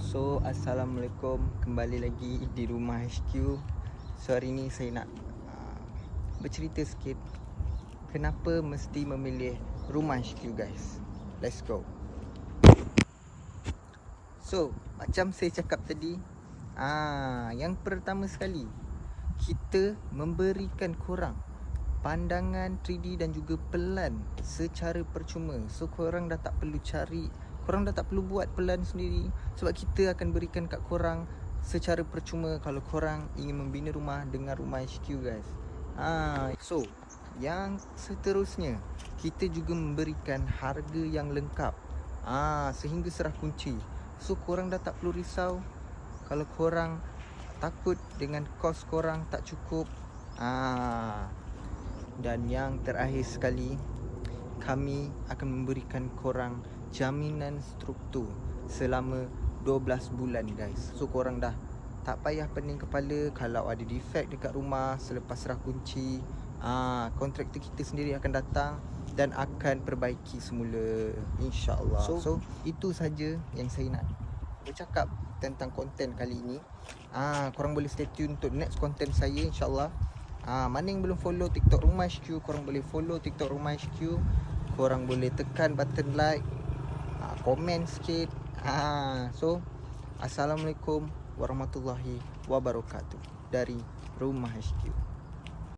So, Assalamualaikum, kembali lagi di Rumah HQ. So, hari ni saya nak bercerita sikit kenapa mesti memilih Rumah HQ, guys. Let's go. So, macam saya cakap tadi, yang pertama sekali, kita memberikan korang pandangan 3D dan juga pelan secara percuma. So, korang dah tak perlu cari, korang dah tak perlu buat pelan sendiri, sebab kita akan berikan kat korang secara percuma kalau korang ingin membina rumah dengan Rumah HQ, guys. So, yang seterusnya, kita juga memberikan harga yang lengkap, sehingga serah kunci. So, korang dah tak perlu risau kalau korang takut dengan kos korang tak cukup. Dan yang terakhir sekali, kami akan memberikan korang jaminan struktur selama 12 bulan, guys. So, korang dah tak payah pening kepala kalau ada defect dekat rumah selepas serah kunci. Kontraktor kita sendiri akan datang dan akan perbaiki semula, insya-Allah. So itu saja yang saya nak bercakap tentang konten kali ini. Korang boleh stay tune untuk next konten saya, insya-Allah. Mana yang belum follow TikTok Rumah HQ, korang boleh follow TikTok Rumah HQ. Korang boleh tekan button like, komen sikit. So, Assalamualaikum warahmatullahi wabarakatuh dari Rumah HQ.